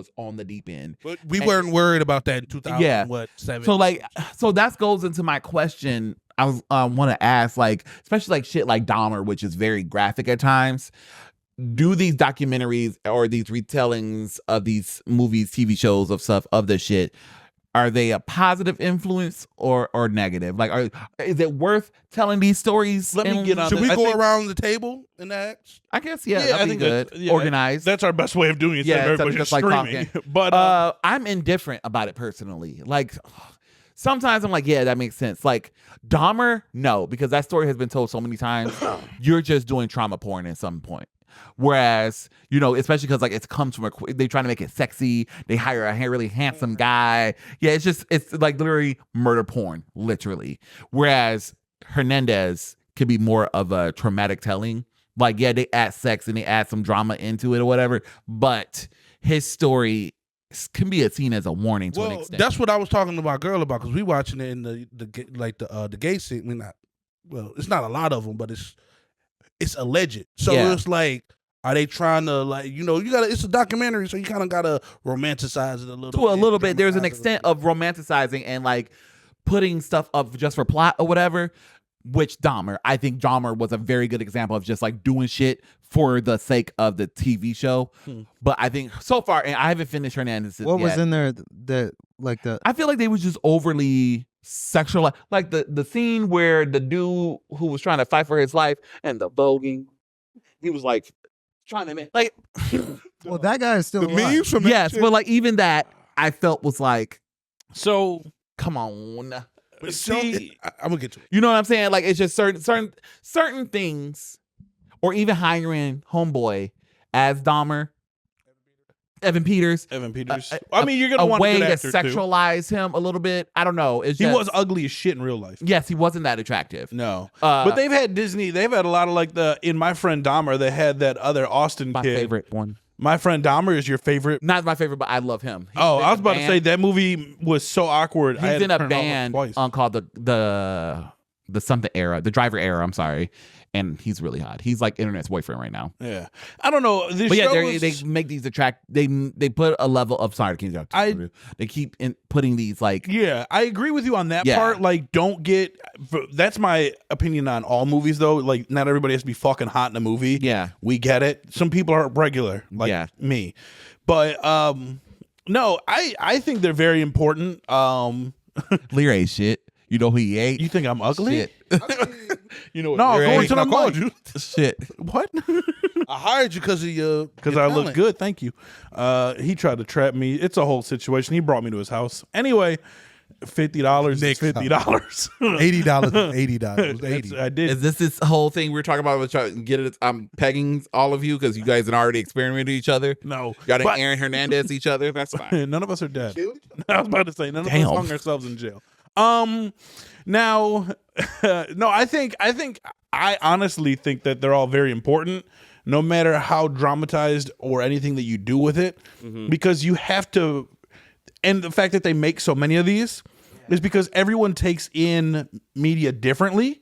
was on the deep end. But we weren't worried about that in 2000. Yeah. Seven? So that goes into my question. I was want to ask, like, especially like shit like Dahmer, which is very graphic at times. Do these documentaries or these retellings of these movies, TV shows of stuff of this shit, are they a positive influence or negative? Like, is it worth telling these stories? Let me get on. Should we go around the table and ask? I guess that'd be good. Organized. That's our best way of doing it. Yeah, everybody just just like screaming. talking. But I'm indifferent about it personally. Like, sometimes I'm like, yeah, that makes sense. Like Dahmer, no, because that story has been told so many times. You're just doing trauma porn at some point. Whereas, especially because like it comes from they trying to make it sexy. They hire a really handsome guy. Yeah, it's like literally murder porn, literally. Whereas Hernandez could be more of a traumatic telling. Like, yeah, they add sex and they add some drama into it or whatever. But his story can be seen as a warning to an extent. That's what I was talking to my girl about because we watching it in the gay scene. It's not a lot of them, but it's alleged. So it's like, are they trying to it's a documentary, so you kind of gotta romanticize it a little. To a little bit, there's an extent of romanticizing and like putting stuff up just for plot or whatever. Which I think Dahmer was a very good example of just like doing shit for the sake of the TV show. But I think so far, and I haven't finished Hernandez yet. What was in there I feel like they was just overly sexual. Like the scene where the dude who was trying to fight for his life and the voguing, he was like trying to make like. Well, that guy is still alive. Memes from yes, but like even that I felt was like, so come on. But see, I'm gonna get to it. You know what I'm saying? Like it's just certain things, or even hiring Homeboy as Dahmer, Evan Peters. I mean, you're gonna want way a good to actor sexualize him a little bit. I don't know. He was ugly as shit in real life. Yes, he wasn't that attractive. No, but they've had a lot of like in My Friend Dahmer. They had that other Austin my kid. favorite one. My Friend Dahmer is your favorite? Not my favorite, but I love him. I was about to say that movie was so awkward. He's in a band called the something era, the Driver era. I'm sorry, and he's really hot. He's like Internet's boyfriend right now. Yeah, I don't know. But yeah, they make these They put a level of they keep putting these like. Yeah, I agree with you on that part. Like, don't get. That's my opinion on all movies, though. Like, not everybody has to be fucking hot in a movie. Yeah, we get it. Some people are regular, like me. But no, I think they're very important. Lear ain't shit. You know who he ate? You think I'm ugly? Shit. You know what? No, go into the called you. Shit. What? I hired you because I look good. Thank you. He tried to trap me. It's a whole situation. He brought me to his house. Anyway, $50 is $50. $80 $80. I did. Is this whole thing we're talking about? Was trying to get it? I'm pegging all of you because you guys had already experimented with each other. No, got to Aaron Hernandez each other. That's fine. None of us are dead. I was about to say none of us hung ourselves in jail. Now, no, I honestly think that they're all very important, no matter how dramatized or anything that you do with it, because you have to. And the fact that they make so many of these is because everyone takes in media differently.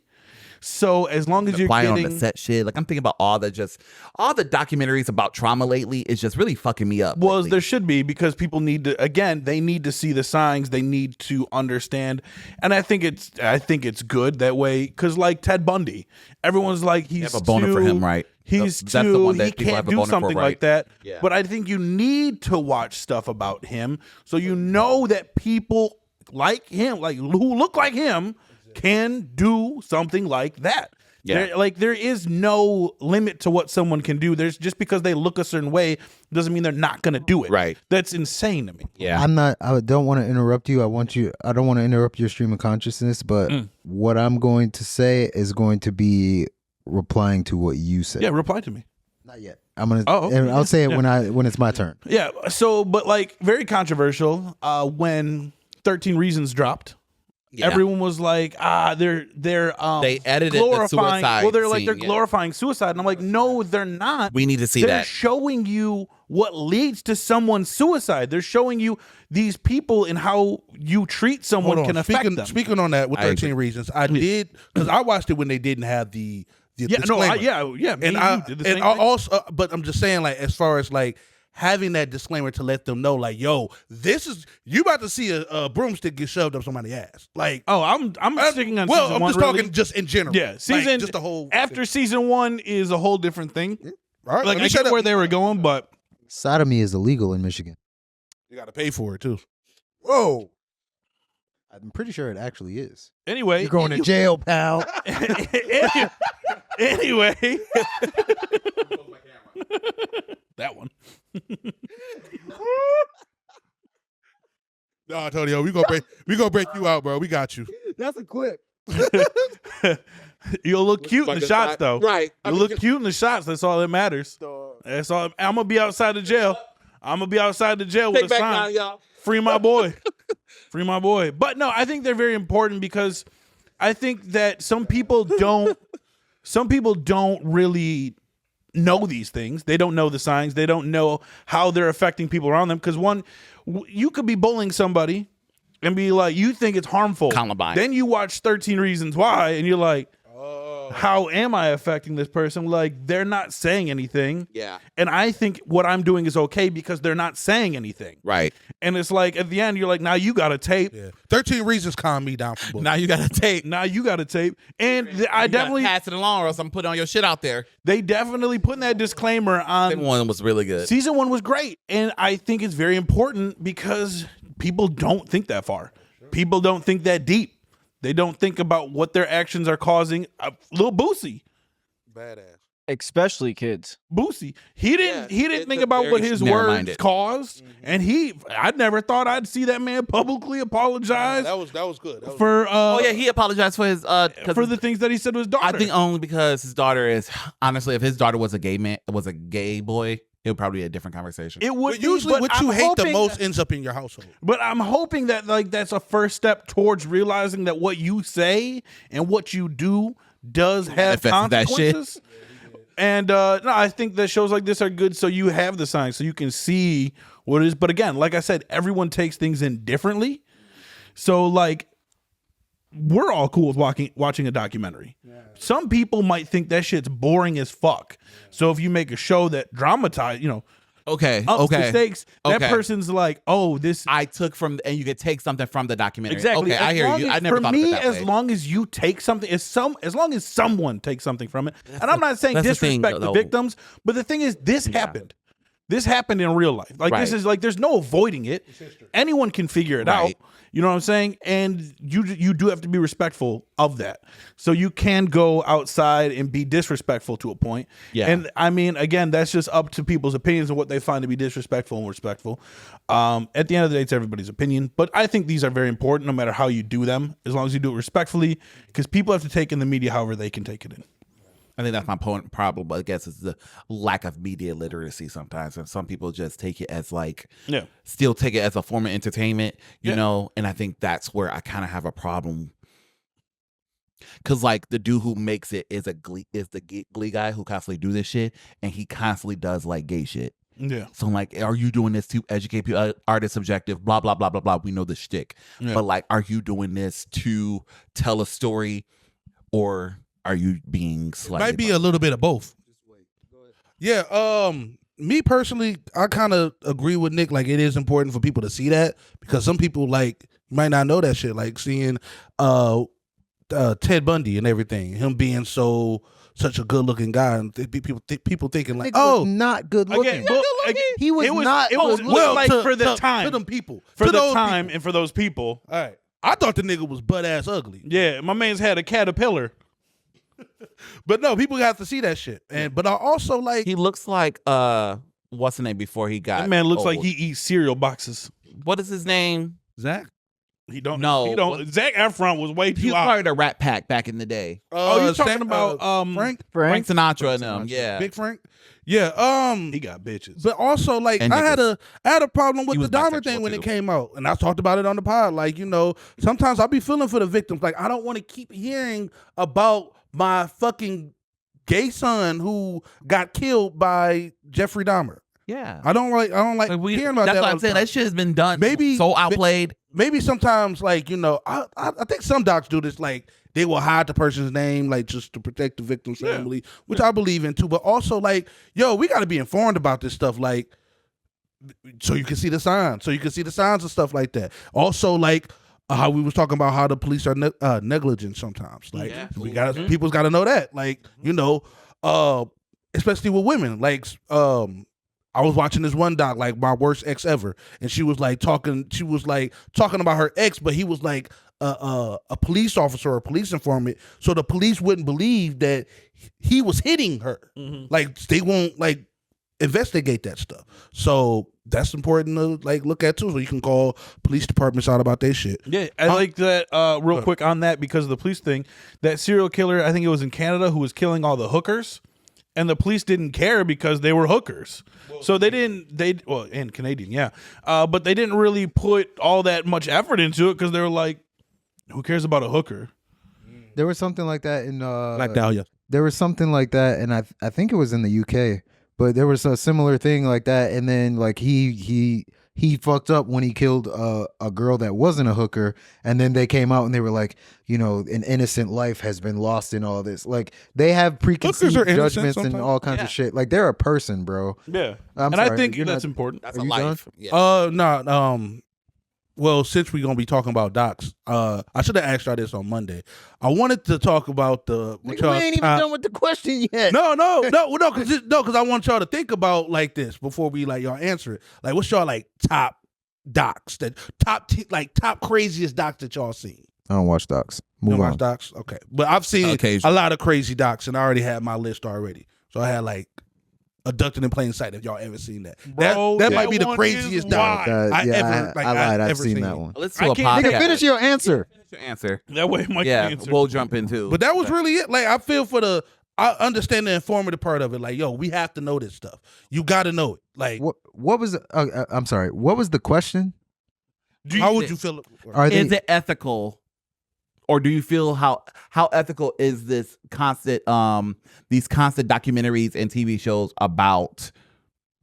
So as long as you're getting on the set shit, like I'm thinking about all the documentaries about trauma lately is just really fucking me up. Well, lately. There should be, because people need to, they need to see the signs, they need to understand, and I think it's good that way, because like Ted Bundy, everyone's like he's have a boner for him, right? He's that's the one that he can't do something for, right? like that. Yeah. But I think you need to watch stuff about him so you know that people like him, like who look like him, can do something like that. Yeah. There is no limit to what someone can do. There's just because they look a certain way doesn't mean they're not going to do it. Right. That's insane to me. Yeah. I don't want to interrupt you. I don't want to interrupt your stream of consciousness, but what I'm going to say is going to be replying to what you said. Yeah, reply to me. Not yet. I'm gonna. I'll say it when it's my turn. Yeah. So, but like very controversial. When 13 Reasons dropped. Yeah. Everyone was like, they're they edited glorifying the suicide. Well, they're like scene, they're glorifying suicide, and I'm like, no, they're not. We need to see they're that. Showing you what leads to someone's suicide. They're showing you these people and how you treat someone can affect them. Speaking on that with 13 Reasons, I did, because I watched it when they didn't have the disclaimer. And I also, but I'm just saying, like, as far as like having that disclaimer to let them know, like, yo, this is you about to see a broomstick get shoved up somebody's ass. Like, oh, I'm sticking on well, season I'm one. just talking just in general. Yeah, season just the whole after season 1 is a whole different thing. All right, Like I get where they were going, but Sodomy is illegal in Michigan. you got to pay for it too. Whoa. I'm pretty sure it actually is. anyway, You're going to jail, pal. anyway, that one. No, Antonio, we gonna break you out, bro. We got you. That's a clip. You'll look cute in the shots, though. Right. You look cute in the shots. That's all that matters. That's all. I'm gonna be outside the jail. I'm gonna be outside the jail with a sign. y'all. Free my boy. Free my boy. But no, I think they're very important because I think that some people don't really know these things. They don't know the signs. They don't know how they're affecting people around them. Because you could be bullying somebody and be like, you think it's harmful. Columbine. Then you watch 13 Reasons Why and you're like, how am I affecting this person? Like, they're not saying anything. Yeah. And I think what I'm doing is okay because they're not saying anything. Right. And it's like, at the end, you're like, now you got a tape. Yeah. 13 Reasons calm me down from bullying. Now you got to tape. Now you got a tape. And I definitely, pass it along, or else I'm putting all your shit out there. they definitely putting that disclaimer on. That one was really good. Season 1 was great. And I think it's very important because people don't think that far. People don't think that deep. They don't think about what their actions are causing. Little Boosie. Badass. Especially kids. Boosie. He didn't it's think a about what very his narrow-minded. words caused. And I never thought I'd see that man publicly apologize That was good. That was for Oh yeah, he apologized for his for the things that he said to his daughter. I think only because his daughter is honestly, if his daughter was a gay boy, it would probably be a different conversation. it would But usually be, but what you I'm hate the hoping- most ends up in your household. But I'm hoping that like that's a first step towards realizing that what you say and what you do does have Manifested that shit. consequences. And no, I think that shows like this are good so you have the signs so you can see what it is. But again, like I said, everyone takes things in differently. So like we're all cool with watching a documentary. Some people might think that shit's boring as fuck. So if you make a show that dramatize, ups the stakes, that person's like, oh, this I took from, and you could take something from the documentary. exactly. Okay, I hear you. I never for thought me, of it that as way. long as you take something, as long as someone takes something from it, and I'm not saying that's the thing, disrespect the though. victims, but the thing is, this happened. This happened in real life. Like this Right. is like there's no avoiding it. Anyone can figure it out. Right. You know what I'm saying? And you do have to be respectful of that. So you can go outside and be disrespectful to a point. Yeah. And I mean, again, that's just up to people's opinions and what they find to be disrespectful and respectful. At the end of the day, it's everybody's opinion. But I think these are very important, no matter how you do them, as long as you do it respectfully, because people have to take in the media however they can take it in. I think that's my problem, but I guess it's the lack of media literacy sometimes. And some people just take it as still take it as a form of entertainment, you know? And I think that's where I kind of have a problem. Cause like the dude who makes it is the Glee guy who constantly do this shit. And he constantly does like gay shit. Yeah. So I'm like, are you doing this to educate people? Art is subjective, blah, blah, blah, blah, blah. We know the shtick. Yeah. But like, are you doing this to tell a story, or are you being slightly Might be a little bit of both. Yeah, me personally, I kind of agree with Nick. Like, it is important for people to see that, because some people like might not know that shit. Like seeing Ted Bundy and everything, him being such a good looking guy, and people thinking like, Oh, not good looking. Again, well, He was not It was good well, like to- for the to- time, to them people, for to the those time, people. and for those people. All right, I thought the nigga was butt ass ugly, Yeah, my man's had a caterpillar. but no, people have to see that shit. And but I also like He looks like what's the name before he got That man looks like old? he eats cereal boxes. What is his name? Zach. He don't. No. he don't. Zac Efron was way He too was out. part of the Rat Pack back in the day. Oh, you talking Sam- about Frank? Frank Sinatra and them, yeah. Big Frank. Yeah. He got bitches. But also, like, And I had a problem with He the was Dahmer bisexual, thing when it too. came out, and I talked about it on the pod. Like, sometimes I'll be feeling for the victims. Like, I don't want to keep hearing about my fucking gay son who got killed by Jeffrey Dahmer. Yeah. I don't like Like, hearing about that's that. what all I'm the saying. time. That shit has been done. Maybe- so outplayed. Maybe sometimes, like, I think some docs do this. Like, they will hide the person's name, like, just to protect the victim's family, which I believe in too. But also, like, yo, we got to be informed about this stuff. Like, so you can see the signs. So you can see the signs and stuff like that. Also, like how we was talking about how the police are negligent sometimes. Like we got people's got to know that. Like especially with women. Like I was watching this one doc, like My Worst Ex Ever, and she was like talking. She was like talking about her ex, but he was like a police officer or a police informant, so the police wouldn't believe that he was hitting her. Like they won't like investigate that stuff. So that's important to like look at too. So you can call police departments out about their shit. Yeah, I like that. Real quick on that, because of the police thing, that serial killer, I think it was in Canada, who was killing all the hookers, and the police didn't care because they were hookers. So they didn't. And Canadian, yeah, but they didn't really put all that much effort into it because they were like, who cares about a hooker? There was something like that in Black Dahlia. There was something like that, and I think it was in the UK, but there was a similar thing like that, and then like he fucked up when he killed a girl that wasn't a hooker, and then they came out and they were like, an innocent life has been lost in all this. Like they have preconceived judgments and all kinds of shit. Like they're a person, bro. Yeah, I'm and sorry, I think you're that's not- important. That's Are a you life. done? Yeah. No. Well, since we're gonna be talking about docs, I should have asked y'all this on Monday. I wanted to talk about the. We ain't even done with the question yet. No, because I want y'all to think about like this before we like y'all answer it. Like, what's y'all like top docs top craziest docs that y'all seen? I don't watch docs. You Move don't on. watch docs? Okay, but I've seen Occasionally. a lot of crazy docs, and I already had my list already. So I had like Abducted in Plain Sight. If y'all ever seen that, Bro, that that might be the one craziest is doc wild. I I lied. I've ever seen that one. Let's I do a can't- podcast. Nigga, finish your answer. Finish your answer. That way, Mike Yeah, can answer. we'll jump into. But that was really it. Like I feel I understand the informative part of it. Like, yo, we have to know this stuff. You got to know it. Like, What was? I'm sorry. What was the question? how would you feel? Are they? Is it ethical, or do you feel how ethical is this constant these constant documentaries and TV shows about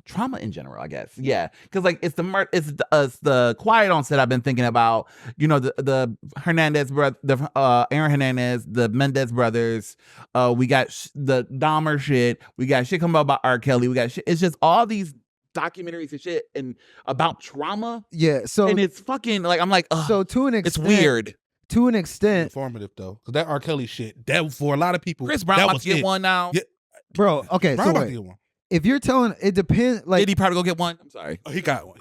trauma in general? I guess, yeah, because like it's the quiet on set. I've been thinking about, the Hernandez brother, the Aaron Hernandez, the Mendez brothers. We got the Dahmer shit. We got shit coming about R. Kelly. We got shit. It's just all these documentaries and shit and about trauma. Yeah. So And it's fucking like I'm like, ugh, so to an it's extent, weird. To an extent, Informative though, because that R. Kelly shit, that for a lot of people, Chris Brown that about was to get it. one now. Yeah. bro. Okay. Brown So about to wait, get one. if you're telling, it depends. Like Did he probably go get one? I'm sorry. Oh, he got one.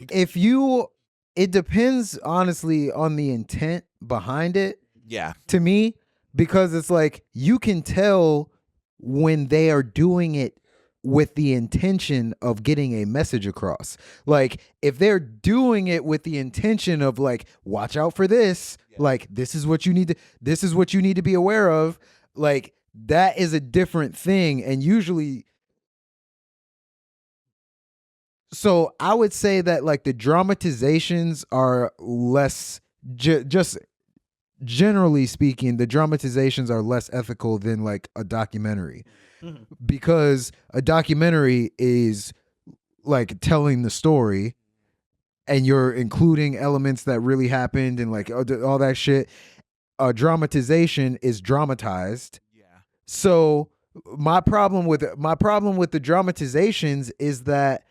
it depends honestly on the intent behind it. Yeah. To me, because it's like you can tell when they are doing it with the intention of getting a message across. Like if they're doing it with the intention of like, watch out for this, like this is what you need to be aware of, like that is a different thing. And usually, so I would say that like the dramatizations are less, just generally speaking, the dramatizations are less ethical than like a documentary. Because a documentary is like telling the story and you're including elements that really happened and like all that shit. A dramatization is dramatized. Yeah. So my problem with the dramatizations is that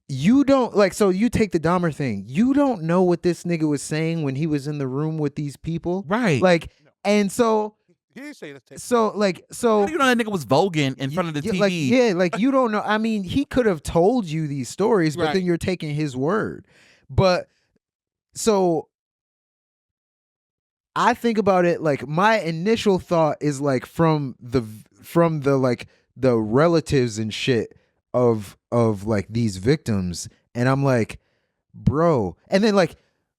you don't like, so you take the Dahmer thing. You don't know what this nigga was saying when he was in the room with these people. Right. Like, and so He didn't say that. So like so How do you know that nigga was voguing in front of the TV? Like, yeah, like you don't know. I mean, he could have told you these stories, but Right. then you're taking his word. But so I think about it like my initial thought is like from the like the relatives and shit of like these victims, and I'm like, bro, and then like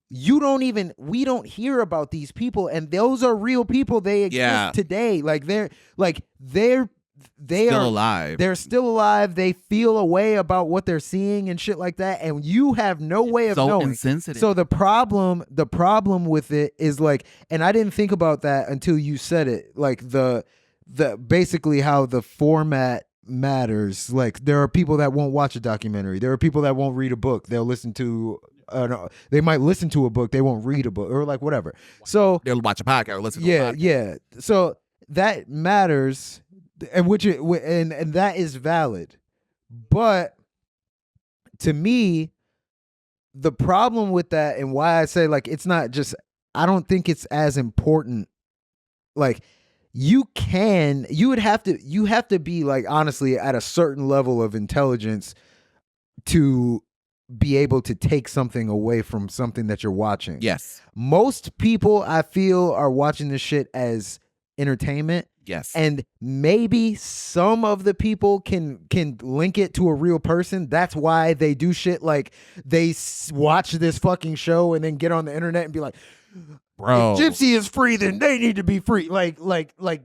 we don't hear about these people, and those are real people. They exist today. Like they Still are alive. They're still alive. They feel a way about what they're seeing and shit like that, and you have no way of so knowing. insensitive. So the problem with it is like, and I didn't think about that until you said it. Like the basically how the format matters. Like there are people that won't watch a documentary. There are people that won't read a book. They'll listen to. They might listen to a book. They won't read a book or like whatever. So They'll watch a podcast or listen to a podcast. yeah. So that matters, and and that is valid. But to me, the problem with that and why I say like it's not just, I don't think it's as important. Like you have to be like honestly at a certain level of intelligence to be able to take something away from something that you're watching. Yes. Most people I feel are watching this shit as entertainment. Yes. And maybe some of the people can link it to a real person. That's why they do shit like they watch this fucking show and then get on the internet and be like, bro, if Gypsy is free, then they need to be free. Like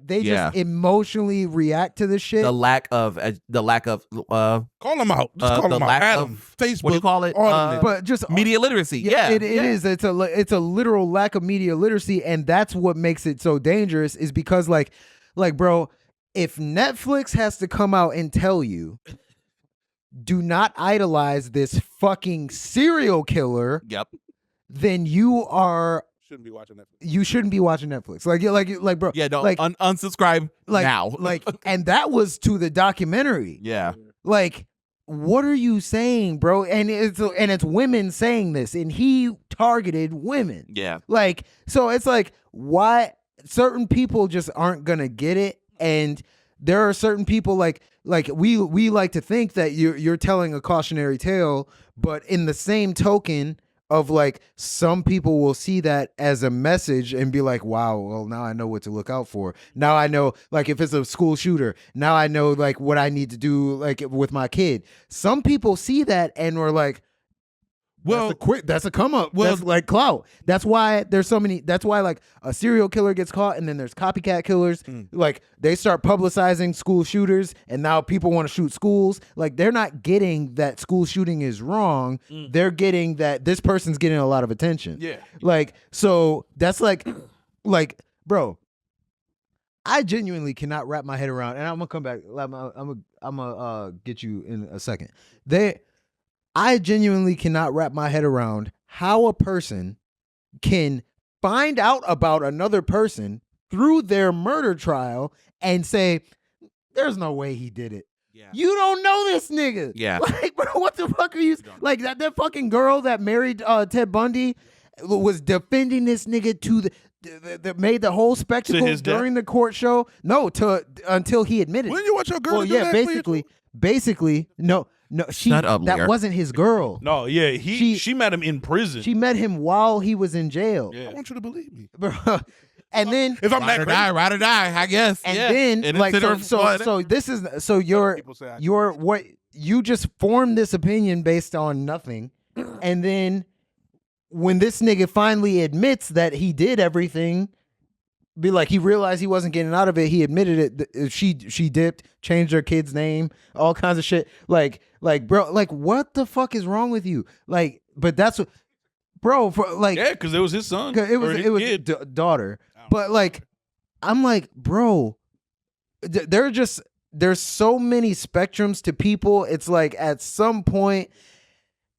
they just emotionally react to this shit. the lack of Call them out. Just call the them out. lack Adam, of Facebook. what do you call it? all of it. but just Media literacy. Yeah, it is. It's a literal lack of media literacy, and that's what makes it so dangerous. Is because like bro, if Netflix has to come out and tell you, do not idolize this fucking serial killer, Yep. then you Shouldn't be watching Netflix. you shouldn't be watching Netflix. Like bro, Yeah. Don't like unsubscribe now. and that was to the documentary. Yeah. Like, what are you saying, bro? And it's women saying this, and he targeted women. Yeah. Like, so it's like, why certain people just aren't gonna get it, and there are certain people like we like to think that you're telling a cautionary tale, but in the same token of like some people will see that as a message and be like, wow, well now I know what to look out for. Now I know, like if it's a school shooter, now I know like what I need to do like with my kid. Some people see that and were like, Well, that's a come up. well- That's like clout. That's why there's so many. That's why like a serial killer gets caught, and then there's copycat killers. Like they start publicizing school shooters, and now people want to shoot schools. Like they're not getting that school shooting is wrong. They're getting that this person's getting a lot of attention. Yeah. Like so that's like bro. I genuinely cannot wrap my head around, and I'm gonna come back. I'm gonna get you in a second. I genuinely cannot wrap my head around how a person can find out about another person through their murder trial and say, there's no way he did it. Yeah. You don't know this nigga. Yeah. Like, bro, what the fuck are you like that fucking girl that married Ted Bundy was defending this nigga to that made the whole spectacle his death? during the court show? No, until he admitted. When you want your girl Well, to do yeah, that, basically, no, she Shut up, that Lear. wasn't his girl. No, yeah, she met him in prison. She met him while he was in jail. Yeah. I want you to believe me. Bro. And then If I'm Ride that or crazy, die, ride or die, I guess. and Yeah. then And like consider so this is so you're people say I- what you just formed this opinion based on nothing. And then when this nigga finally admits that he did everything, be like he realized he wasn't getting out of it, he admitted it. She dipped, changed her kid's name, all kinds of shit. Like bro, like what the fuck is wrong with you? Like, but that's what, bro, for like Yeah, because it was his son. 'cause it was or his it was kid. daughter. But like, I'm like, bro, there's so many spectrums to people. It's like at some point,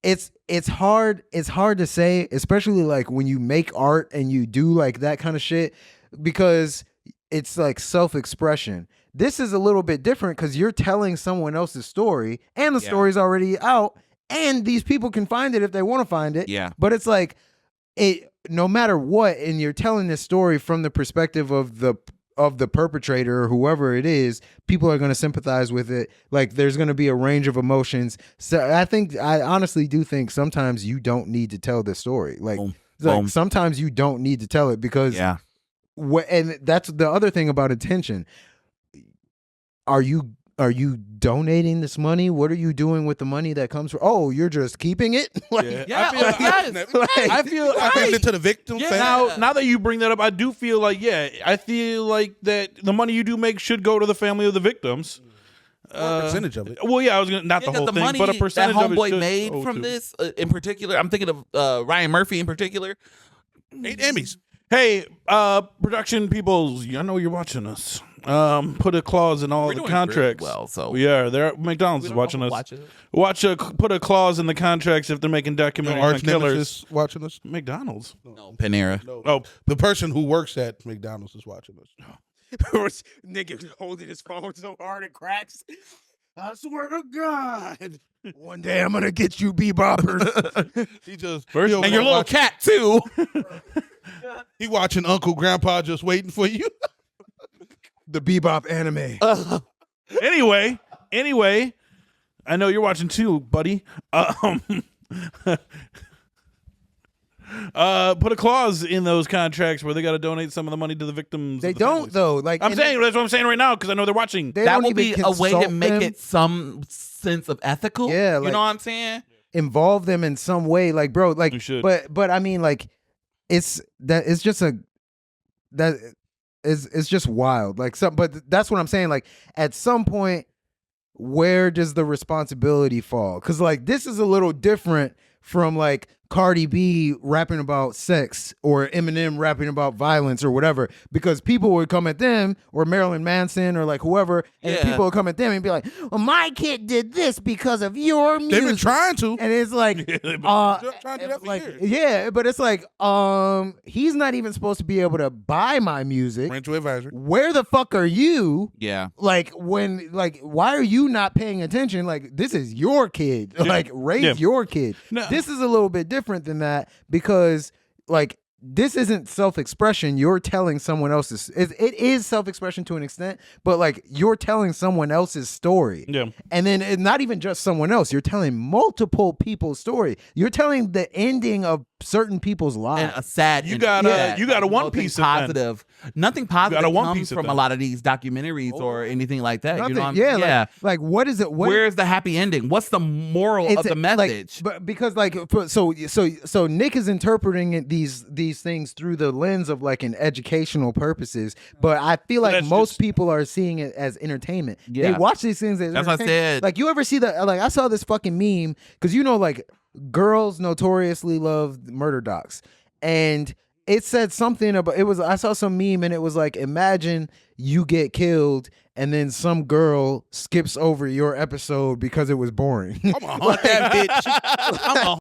it's hard to say, especially like when you make art and you do like that kind of shit, because it's like self-expression. This is a little bit different because you're telling someone else's story and the story's already out, and these people can find it if they want to find it. Yeah. But it's like no matter what, and you're telling this story from the perspective of the perpetrator or whoever it is, people are going to sympathize with it. Like there's going to be a range of emotions. So I honestly do think sometimes you don't need to tell this story. Like, Boom. like Boom. sometimes you don't need to tell it because Yeah. and that's the other thing about attention. Are you donating this money? What are you doing with the money that comes from? Oh, you're just keeping it? Like, Yeah. I feel I gave it to the victim. Yeah, family. now that you bring that up, I do feel like I feel like that the money you do make should go to the family of the victims. Or a percentage of it. Well, yeah, I was gonna not the Yeah, 'cause whole the thing, money but a percentage that of it homeboy should made go from to- this in particular. I'm thinking of Ryan Murphy in particular. 8 Emmys. Hey, production peoples, I know you're watching us. Put a clause in all We're the doing contracts. very well, so we are. There, McDonald's is watching us. Put a clause in the contracts if they're making documentaries on Arch killers. nemesis watching us. McDonald's. No, Panera. No. Oh, The person who works at McDonald's is watching us. Nigga holding his phone so hard it cracks. I swear to God. One day I'm gonna get you, Beboppers. He just First- he over And your there little watching- cat too. He watching Uncle Grandpa just waiting for you. The Bebop anime. Anyway, I know you're watching too, buddy. Put a clause in those contracts where they got to donate some of the money to the victims. They of the don't families. though. Like I'm and saying that's what I'm saying right now because I know they're watching. they That don't will even be a way to consult make them, it some sense of ethical. Yeah, you like- know what I'm saying? involve them in some way. Like, bro, like, You should. but I mean, like, it's just wild. Like, but that's what I'm saying. Like, at some point, where does the responsibility fall? Because like this is a little different from like Cardi B rapping about sex or Eminem rapping about violence or whatever, because people would come at them or Marilyn Manson or like whoever, and Yeah. people would come at them and be like, well, my kid did this because of your music. They've been trying to. And it's like, Trying to do that for like, years. yeah, but it's like, he's not even supposed to be able to buy my music. Parental advisory. Where the fuck are you? Yeah. Like why are you not paying attention? Like, this is your kid. Like, raise Yeah. your kid. No. This is a little bit different than that because like this isn't self-expression. You're telling someone else's. It is self-expression to an extent, but like you're telling someone else's story. Yeah. And then not even just someone else. You're telling multiple people's story. You're telling the ending of certain people's And lives. a sad. You ending. got a- Yeah. you got a One Nothing Piece event. positive. Nothing positive a One comes Piece from a event. lot of these documentaries or anything like that. Nothing. You know what I'm, yeah, yeah. Like what is it? What Where's the happy ending? What's the moral of the like, message? but because like so Nick is interpreting these things through the lens of like an educational purposes, but I feel like that's most just- people are seeing it as entertainment. They Yeah. watch these things as That's what I entertainment. said. Like, you ever see the like I saw this fucking meme because you know like girls notoriously love murder docs, and it said something about I saw some meme and it was like, imagine you get killed and then some girl skips over your episode because it was boring. Come on, that bitch. I'm a